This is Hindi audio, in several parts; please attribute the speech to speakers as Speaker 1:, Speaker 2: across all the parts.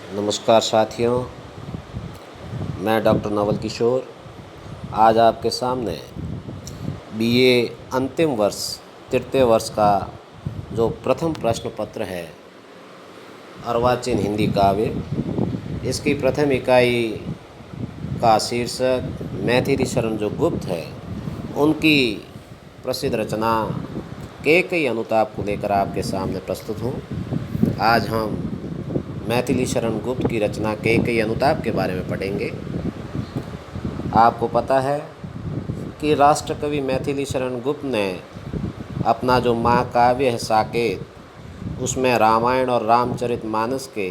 Speaker 1: नमस्कार साथियों, मैं डॉक्टर नवल किशोर आज आपके सामने बीए अंतिम वर्ष तृतीय वर्ष का जो प्रथम प्रश्न पत्र है अर्वाचीन हिंदी काव्य, इसकी प्रथम इकाई का शीर्षक मैथिली शरण जो गुप्त है उनकी प्रसिद्ध रचना कैकेयी अनुताप को लेकर आपके सामने प्रस्तुत हूँ। आज हम मैथिली शरण गुप्त की रचना कैकेयी अनुताप के बारे में पढ़ेंगे। आपको पता है कि राष्ट्रकवि मैथिली शरण गुप्त ने अपना जो महाकाव्य है साकेत, उसमें रामायण और रामचरितमानस के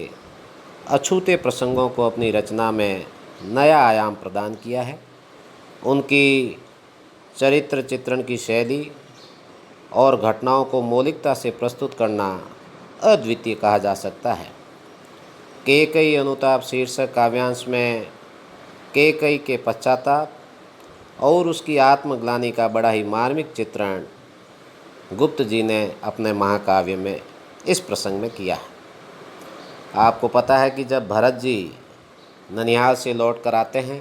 Speaker 1: अछूते प्रसंगों को अपनी रचना में नया आयाम प्रदान किया है। उनकी चरित्र चित्रण की शैली और घटनाओं को मौलिकता से प्रस्तुत करना अद्वितीय कहा जा सकता है। कैकेयी अनुताप शीर्षक काव्यांश में कैकेयी के पश्चाताप और उसकी आत्मग्लानि का बड़ा ही मार्मिक चित्रण गुप्त जी ने अपने महाकाव्य में इस प्रसंग में किया है। आपको पता है कि जब भरत जी ननिहाल से लौट कर आते हैं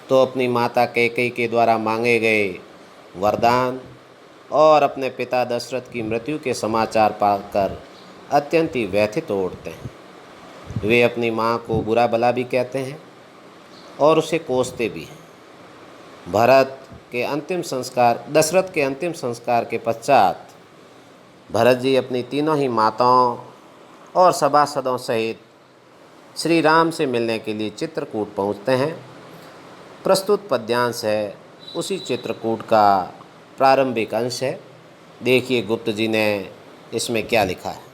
Speaker 1: तो अपनी माता कैकेयी के द्वारा मांगे गए वरदान और अपने पिता दशरथ की मृत्यु के समाचार पाकर अत्यंत ही व्यथित हो उठते हैं। वे अपनी माँ को बुरा भला भी कहते हैं और उसे कोसते भी हैं। दशरथ के अंतिम संस्कार के पश्चात भरत जी अपनी तीनों ही माताओं और सभासदों सहित श्री राम से मिलने के लिए चित्रकूट पहुँचते हैं। प्रस्तुत पद्यांश है उसी चित्रकूट का प्रारंभिक अंश है। देखिए गुप्त जी ने इसमें क्या लिखा है।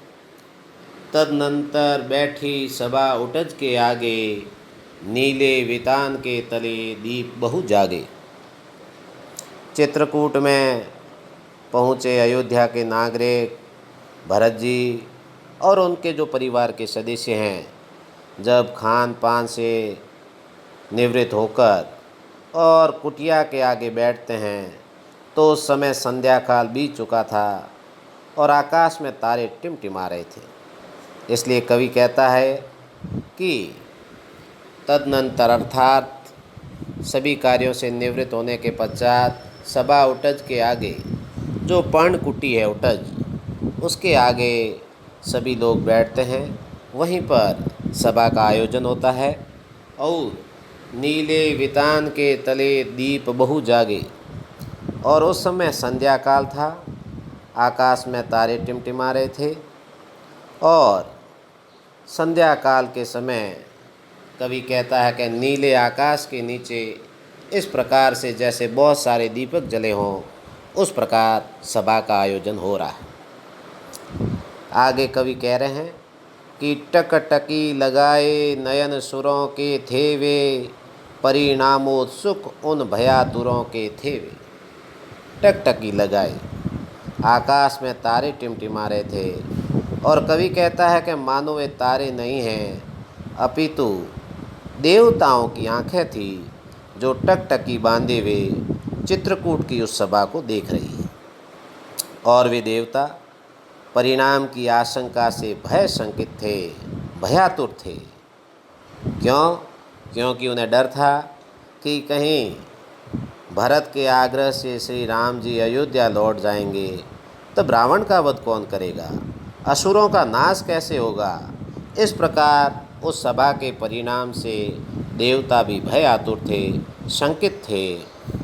Speaker 1: तदनंतर बैठी सभा उठज के आगे, नीले वितान के तले दीप बहु जागे। चित्रकूट में पहुँचे अयोध्या के नागरिक भरत जी और उनके जो परिवार के सदस्य हैं, जब खान पान से निवृत्त होकर और कुटिया के आगे बैठते हैं तो उस समय संध्या काल बीत चुका था और आकाश में तारे टिमटिमा रहे थे। इसलिए कवि कहता है कि तदनंतर अर्थात सभी कार्यों से निवृत्त होने के पश्चात सभा उटज के आगे, जो पर्णकुटी है उटज, उसके आगे सभी लोग बैठते हैं। वहीं पर सभा का आयोजन होता है और नीले वितान के तले दीप बहु जागे। और उस समय संध्या काल था, आकाश में तारे टिमटिमा रहे थे और संध्या काल के समय कवि कहता है कि नीले आकाश के नीचे इस प्रकार से जैसे बहुत सारे दीपक जले हों, उस प्रकार सभा का आयोजन हो रहा है। आगे कवि कह रहे हैं कि टकटकी लगाए नयन सुरों के थे वे, परिणामोत्सुक उन भयातुरों के थे वे। टकटकी लगाए, आकाश में तारे टिमटिमा रहे थे और कवि कहता है कि मानो वे तारे नहीं हैं अपितु देवताओं की आंखें थी जो टकटकी बांधे हुए चित्रकूट की उस सभा को देख रही है। और वे देवता परिणाम की आशंका से भय शंकित थे, भयातुर थे। क्यों? क्योंकि उन्हें डर था कि कहीं भरत के आग्रह से श्री राम जी अयोध्या लौट जाएंगे तब रावण का वध कौन करेगा, असुरों का नाश कैसे होगा। इस प्रकार उस सभा के परिणाम से देवता भी भय आतुर थे, शंकित थे।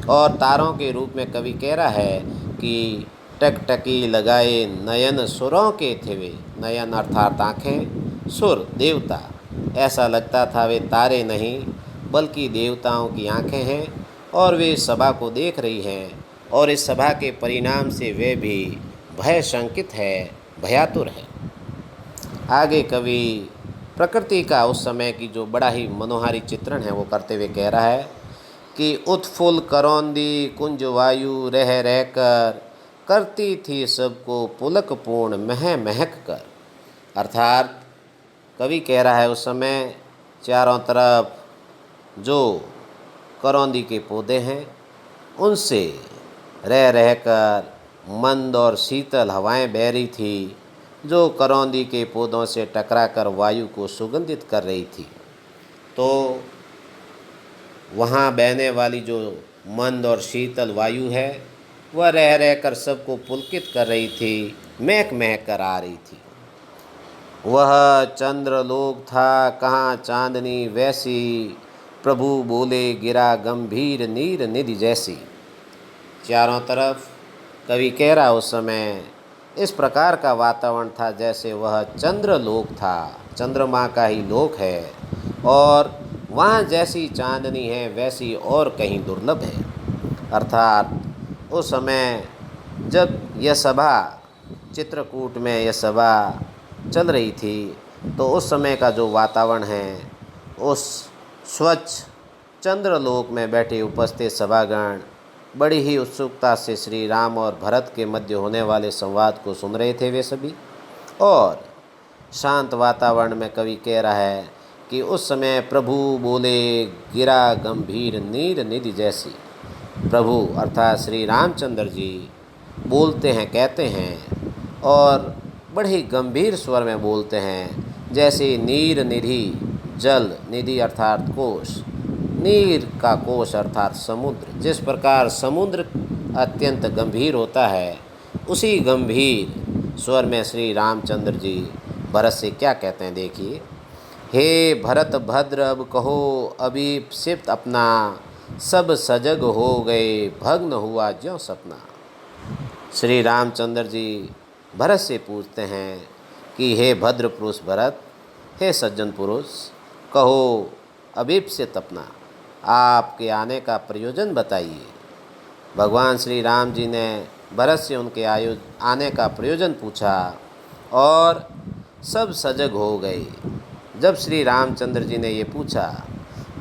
Speaker 1: और तारों के रूप में कवि कह रहा है कि टकटकी लगाए नयन सुरों के थे वे। नयन अर्थात आँखें, सुर देवता। ऐसा लगता था वे तारे नहीं बल्कि देवताओं की आँखें हैं और वे सभा को देख रही हैं और इस सभा के परिणाम से वे भी भय शंकित है, भयातुर है। आगे कवि प्रकृति का उस समय की जो बड़ा ही मनोहारी चित्रण है वो करते हुए कह रहा है कि उत्फुल्ल करौंदी कुंज वायु रह रहकर, करती थी सबको पुलक पूर्ण मह महक कर। अर्थात कवि कह रहा है उस समय चारों तरफ जो करौंदी के पौधे हैं उनसे रह रहकर मंद और शीतल हवाएं बह रही थी जो करौंदी के पौधों से टकराकर वायु को सुगंधित कर रही थी। तो वहाँ बहने वाली जो मंद और शीतल वायु है वह रह रहकर सबको पुलकित कर रही थी, महक महक कर आ रही थी। वह चंद्रलोक था, कहाँ चांदनी वैसी, प्रभु बोले गिरा गंभीर नीर निधि जैसी। चारों तरफ कवि कह रहा उस समय इस प्रकार का वातावरण था जैसे वह चंद्रलोक था, चंद्रमा का ही लोक है, और वहाँ जैसी चांदनी है वैसी और कहीं दुर्लभ है। अर्थात उस समय जब यह सभा चित्रकूट में यह सभा चल रही थी तो उस समय का जो वातावरण है, उस स्वच्छ चंद्रलोक में बैठे उपस्थित सभागण बड़ी ही उत्सुकता से श्री राम और भरत के मध्य होने वाले संवाद को सुन रहे थे वे सभी। और शांत वातावरण में कवि कह रहा है कि उस समय प्रभु बोले गिरा गंभीर नीर निधि जैसी। प्रभु अर्थात श्री रामचंद्र जी बोलते हैं, कहते हैं, और बड़े गंभीर स्वर में बोलते हैं जैसे नीर निधि, जल निधि अर्थात कोश, नीर का कोश अर्थात समुद्र। जिस प्रकार समुद्र अत्यंत गंभीर होता है, उसी गंभीर स्वर में श्री रामचंद्र जी भरत से क्या कहते हैं, देखिए। हे भरत भद्र अब कहो अभिप्सित अपना, सब सजग हो गए भग्न हुआ ज्यों सपना। श्री रामचंद्र जी भरत से पूछते हैं कि हे भद्र पुरुष भरत, हे सज्जन पुरुष, कहो अभिप्सित अपना, आपके आने का प्रयोजन बताइए। भगवान श्री राम जी ने भरत से उनके आने का प्रयोजन पूछा और सब सजग हो गए। जब श्री रामचंद्र जी ने ये पूछा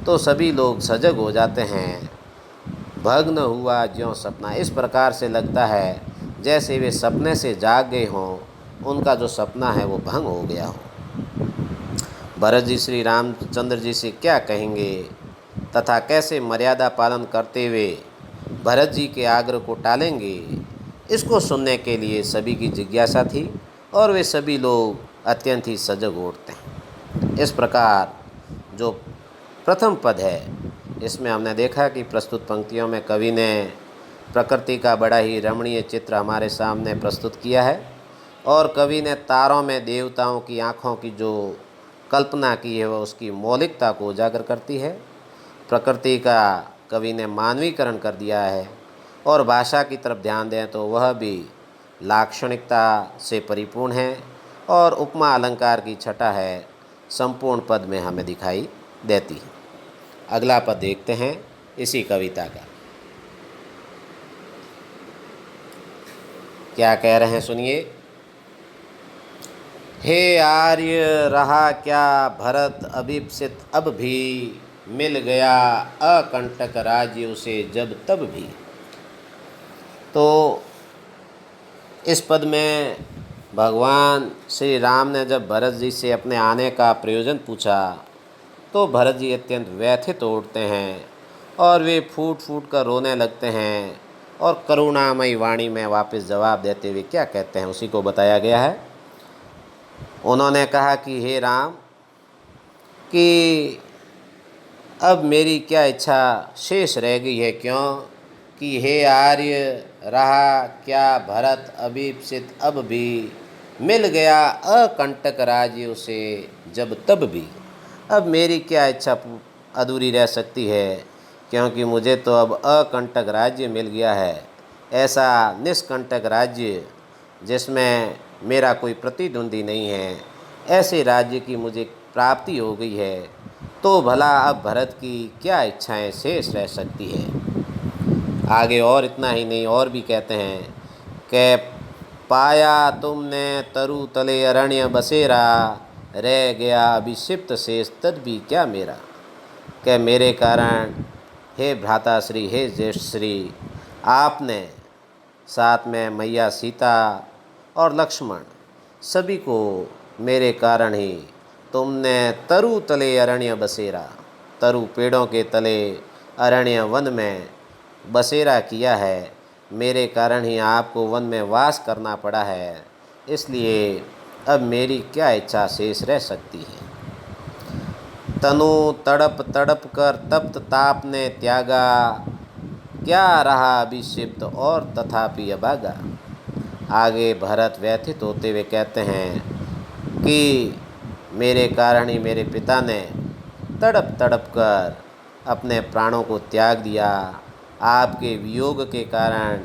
Speaker 1: तो सभी लोग सजग हो जाते हैं। भग्न हुआ ज्यों सपना, इस प्रकार से लगता है जैसे वे सपने से जाग गए हों, उनका जो सपना है वो भंग हो गया हो। भरत जी श्री रामचंद्र जी से क्या कहेंगे तथा कैसे मर्यादा पालन करते हुए भरत जी के आग्रह को टालेंगे, इसको सुनने के लिए सभी की जिज्ञासा थी और वे सभी लोग अत्यंत ही सजग उठते हैं। इस प्रकार जो प्रथम पद है, इसमें हमने देखा कि प्रस्तुत पंक्तियों में कवि ने प्रकृति का बड़ा ही रमणीय चित्र हमारे सामने प्रस्तुत किया है, और कवि ने तारों में देवताओं की आँखों की जो कल्पना की है वह उसकी मौलिकता को उजागर करती है। प्रकृति का कवि ने मानवीकरण कर दिया है, और भाषा की तरफ ध्यान दें तो वह भी लाक्षणिकता से परिपूर्ण है, और उपमा अलंकार की छटा है संपूर्ण पद में हमें दिखाई देती है। अगला पद देखते हैं इसी कविता का, क्या कह रहे हैं, सुनिए। हे आर्य रहा क्या भरत अभिप्सित अब भी, मिल गया अकंटक राज्य उसे जब तब भी। तो इस पद में भगवान श्री राम ने जब भरत जी से अपने आने का प्रयोजन पूछा तो भरत जी अत्यंत व्यथित हो उठते हैं और वे फूट फूट कर रोने लगते हैं, और करुणामयी वाणी में वापस जवाब देते हुए क्या कहते हैं उसी को बताया गया है। उन्होंने कहा कि हे राम, कि अब मेरी क्या इच्छा शेष रह गई है, क्यों कि हे आर्य रहा क्या भरत अभिप्सित अब भी, मिल गया अकंटक राज्य उसे जब तब भी। अब मेरी क्या इच्छा अधूरी रह सकती है, क्योंकि मुझे तो अब अकंटक राज्य मिल गया है, ऐसा निष्कंटक राज्य जिसमें मेरा कोई प्रतिद्वंदी नहीं है, ऐसे राज्य की मुझे प्राप्ति हो गई है। तो भला अब भरत की क्या इच्छाएं शेष रह सकती है। आगे और इतना ही नहीं, और भी कहते हैं कि पाया तुमने तरु तले अरण्य बसेरा, रह गया अभिषिप्त शेष तद भी क्या मेरा। कि मेरे कारण हे भ्राता श्री, हे ज्येष्ठ श्री, आपने साथ में मैया सीता और लक्ष्मण सभी को मेरे कारण ही तुमने तरु तले अरण्य बसेरा, तरु पेड़ों के तले अरण्य वन में बसेरा किया है। मेरे कारण ही आपको वन में वास करना पड़ा है, इसलिए अब मेरी क्या इच्छा शेष रह सकती है। तनु तड़प तड़प कर तप्त ताप ने त्यागा, क्या रहा अभिषिप्त और तथापि अभागा। आगे भरत व्यथित होते हुए कहते हैं कि मेरे कारण ही मेरे पिता ने तड़प तड़प कर अपने प्राणों को त्याग दिया। आपके वियोग के कारण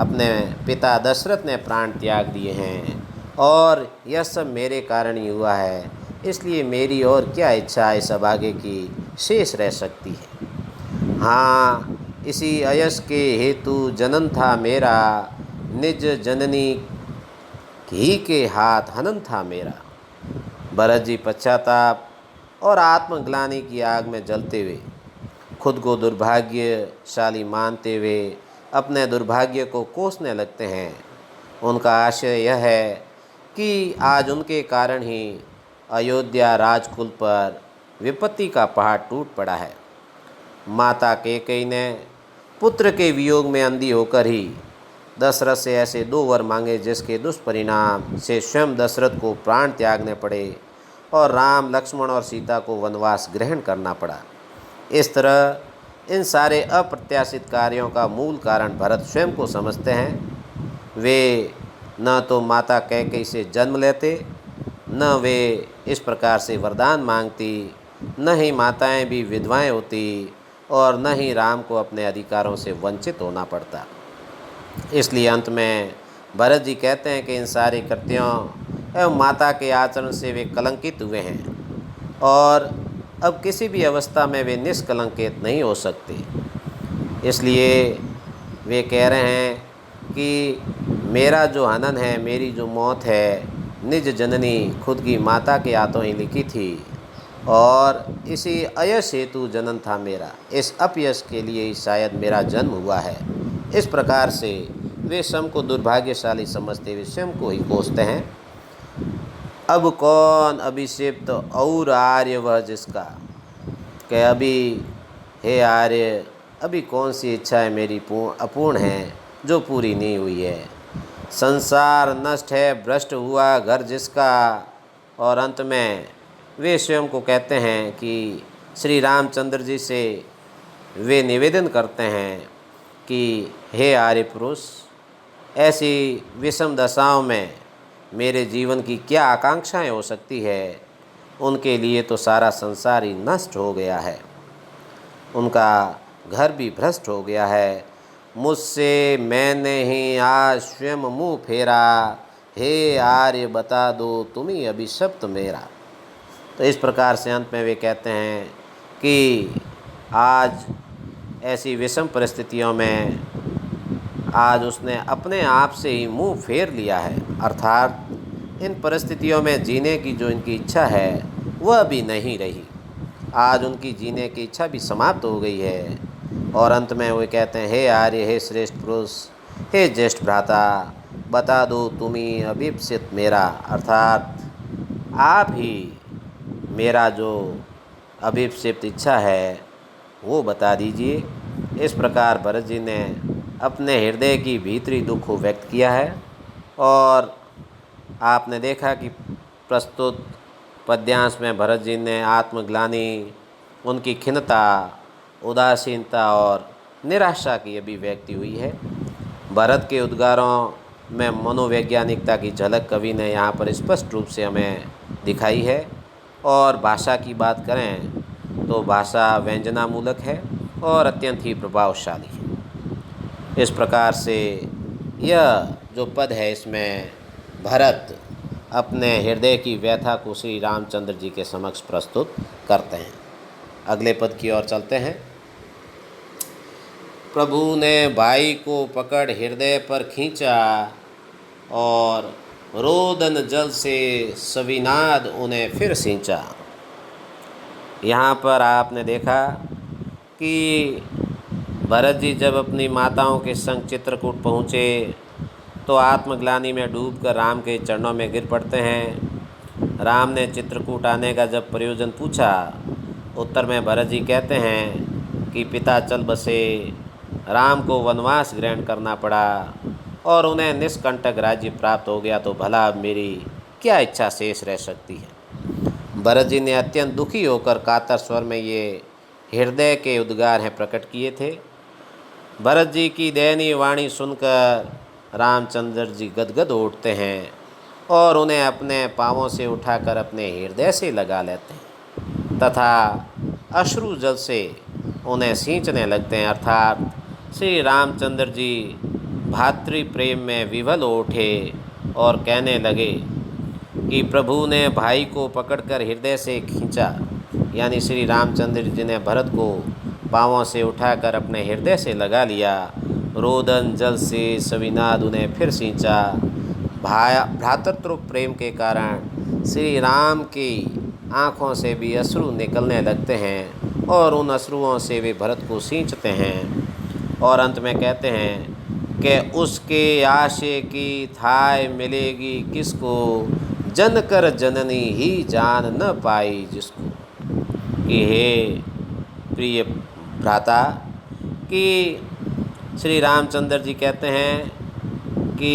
Speaker 1: अपने पिता दशरथ ने प्राण त्याग दिए हैं और यह सब मेरे कारण ही हुआ है, इसलिए मेरी और क्या इच्छा इस अभागे की शेष रह सकती है। हाँ, इसी अयस के हेतु जनन था मेरा, निज जननी ही के हाथ हनन था मेरा। भरत जी पश्चाताप और आत्मग्लानि की आग में जलते हुए, खुद को दुर्भाग्यशाली मानते हुए अपने दुर्भाग्य को कोसने लगते हैं। उनका आशय यह है कि आज उनके कारण ही अयोध्या राजकुल पर विपत्ति का पहाड़ टूट पड़ा है। माता कैकेयी ने पुत्र के वियोग में अंधी होकर ही दशरथ से ऐसे 2 वर मांगे जिसके दुष्परिणाम से स्वयं दशरथ को प्राण त्यागने पड़े और राम, लक्ष्मण और सीता को वनवास ग्रहण करना पड़ा। इस तरह इन सारे अप्रत्याशित कार्यों का मूल कारण भरत स्वयं को समझते हैं। वे न तो माता कैकेयी से जन्म लेते, न वे इस प्रकार से वरदान मांगती, न ही माताएं भी विधवाएं होती और न ही राम को अपने अधिकारों से वंचित होना पड़ता। इसलिए अंत में भरत जी कहते हैं कि इन सारे कृत्यों एवं माता के आचरण से वे कलंकित हुए हैं और अब किसी भी अवस्था में वे निष्कलंकित नहीं हो सकते। इसलिए वे कह रहे हैं कि मेरा जो हनन है, मेरी जो मौत है, निज जननी खुद की माता के हाथों ही लिखी थी और इसी अयश हेतु जनन था मेरा। इस अपयश के लिए ही शायद मेरा जन्म हुआ है। इस प्रकार से वे स्वयं को दुर्भाग्यशाली समझते हुए स्वयं को ही कोसते हैं। अब कौन अभिषिप्त और आर्य वह जिसका, कि अभी हे आर्य, अभी कौन सी इच्छाएं मेरी अपूर्ण हैं जो पूरी नहीं हुई है। संसार नष्ट है, भ्रष्ट हुआ घर जिसका। और अंत में वे स्वयं को कहते हैं कि श्री रामचंद्र जी से वे निवेदन करते हैं कि हे आर्य पुरुष, ऐसी विषम दशाओं में मेरे जीवन की क्या आकांक्षाएं हो सकती है। उनके लिए तो सारा संसार ही नष्ट हो गया है, उनका घर भी भ्रष्ट हो गया है। मुझसे मैंने ही आज स्वयं मुँह फेरा, हे आर्य बता दो तुम्ही अभिशप्त मेरा। तो इस प्रकार से अंत में वे कहते हैं कि आज ऐसी विषम परिस्थितियों में आज उसने अपने आप से ही मुंह फेर लिया है, अर्थात इन परिस्थितियों में जीने की जो इनकी इच्छा है वह भी नहीं रही। आज उनकी जीने की इच्छा भी समाप्त हो गई है। और अंत में वे कहते हैं, हे आर्य, हे श्रेष्ठ पुरुष, हे ज्येष्ठ भ्राता, बता दो तुम्ही अभिप्सित मेरा, अर्थात आप ही मेरा जो अभिप्सित इच्छा है वो बता दीजिए। इस प्रकार भरत जी ने अपने हृदय की भीतरी दुख को व्यक्त किया है। और आपने देखा कि प्रस्तुत पद्यांश में भरत जी ने आत्मग्लानि, उनकी खिन्नता, उदासीनता और निराशा की अभिव्यक्ति हुई है। भरत के उद्गारों में मनोवैज्ञानिकता की झलक कवि ने यहाँ पर स्पष्ट रूप से हमें दिखाई है। और भाषा की बात करें तो भाषा व्यंजनामूलक है और अत्यंत ही प्रभावशाली है। इस प्रकार से यह जो पद है इसमें भरत अपने हृदय की व्यथा को श्री रामचंद्र जी के समक्ष प्रस्तुत करते हैं। अगले पद की ओर चलते हैं। प्रभु ने भाई को पकड़ हृदय पर खींचा और रोदन जल से सविनाद उन्हें फिर सींचा। यहाँ पर आपने देखा कि भरत जी जब अपनी माताओं के संग चित्रकूट पहुँचे तो आत्मग्लानि में डूबकर राम के चरणों में गिर पड़ते हैं। राम ने चित्रकूट आने का जब प्रयोजन पूछा, उत्तर में भरत जी कहते हैं कि पिता चल बसे, राम को वनवास ग्रहण करना पड़ा और उन्हें निष्कंटक राज्य प्राप्त हो गया, तो भला अब मेरी क्या इच्छा शेष रह सकती है। भरत जी ने अत्यंत दुखी होकर कातर स्वर में ये हृदय के उद्गार हैं प्रकट किए थे। भरत जी की दयनीय वाणी सुनकर रामचंद्र जी गदगद उठते हैं और उन्हें अपने पांवों से उठाकर अपने हृदय से लगा लेते हैं तथा अश्रु जल से उन्हें सींचने लगते हैं। अर्थात श्री रामचंद्र जी भातृ प्रेम में विवल उठे और कहने लगे कि प्रभु ने भाई को पकड़कर हृदय से खींचा, यानी श्री रामचंद्र जी ने भरत को पाँवों से उठाकर अपने हृदय से लगा लिया। रोदन जल से सविनाद उन्हें फिर सींचा। भ्रातृत्व प्रेम के कारण श्री राम की आँखों से भी अश्रु निकलने लगते हैं और उन अश्रुओं से वे भरत को सींचते हैं और अंत में कहते हैं कि उसके आशे की थाय मिलेगी किसको, जन कर जननी ही जान न पाई जिसको। कि हे प्रिय भ्राता, कि श्री रामचंद्र जी कहते हैं कि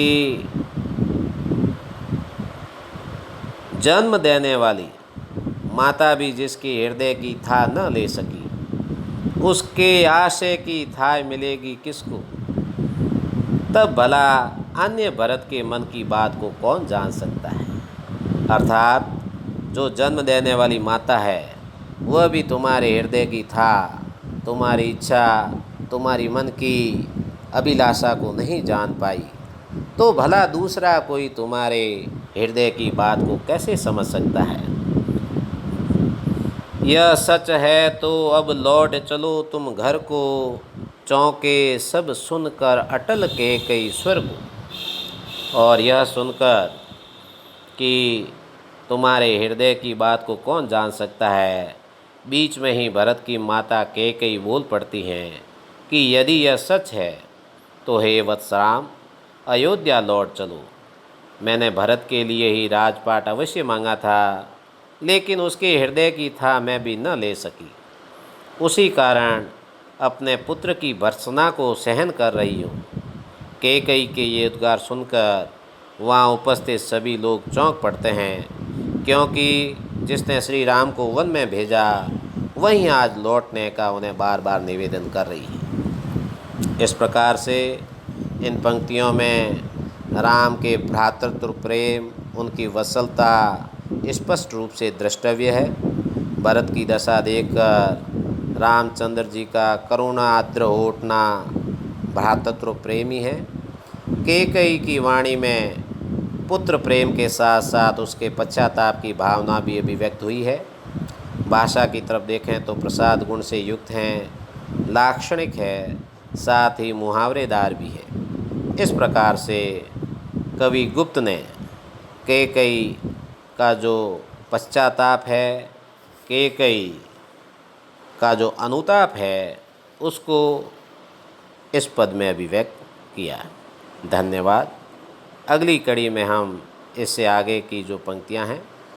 Speaker 1: जन्म देने वाली माता भी जिसकी हृदय की था न ले सकी, उसके आशय की थाय मिलेगी किसको, तब भला अन्य भरत के मन की बात को कौन जान सकता है। अर्थात जो जन्म देने वाली माता है वह भी तुम्हारे हृदय की था, तुम्हारी इच्छा, तुम्हारी मन की अभिलाषा को नहीं जान पाई, तो भला दूसरा कोई तुम्हारे हृदय की बात को कैसे समझ सकता है। यह सच है तो अब लौट चलो तुम घर को, चौंके सब सुनकर अटल के कई स्वर्ग। और यह सुनकर कि तुम्हारे हृदय की बात को कौन जान सकता है, बीच में ही भरत की माता कैकेयी बोल पड़ती हैं कि यदि यह सच है तो हे वत्सराम, अयोध्या लौट चलो। मैंने भरत के लिए ही राजपाट अवश्य मांगा था, लेकिन उसके हृदय की था मैं भी न ले सकी। उसी कारण अपने पुत्र की भर्त्सना को सहन कर रही हूँ। कैकेयी के ये उद्गार सुनकर वहाँ उपस्थित सभी लोग चौंक पड़ते हैं, क्योंकि जिसने श्री राम को वन में भेजा वहीं आज लौटने का उन्हें बार बार निवेदन कर रही है। इस प्रकार से इन पंक्तियों में राम के भ्रातृत्व प्रेम, उनकी वत्सलता स्पष्ट रूप से द्रष्टव्य है। भरत की दशा देखकर रामचंद्र जी का करुणा आर्द्र उठना भ्रातृत्व प्रेमी है। कैकेयी की वाणी में पुत्र प्रेम के साथ साथ उसके पश्चाताप की भावना भी अभिव्यक्त हुई है। भाषा की तरफ देखें तो प्रसाद गुण से युक्त हैं, लाक्षणिक है, साथ ही मुहावरेदार भी है। इस प्रकार से कवि गुप्त ने कैकेयी का जो पश्चाताप है, कैकेयी का जो अनुताप है, उसको इस पद में अभिव्यक्त किया। धन्यवाद। अगली कड़ी में हम इससे आगे की जो पंक्तियां हैं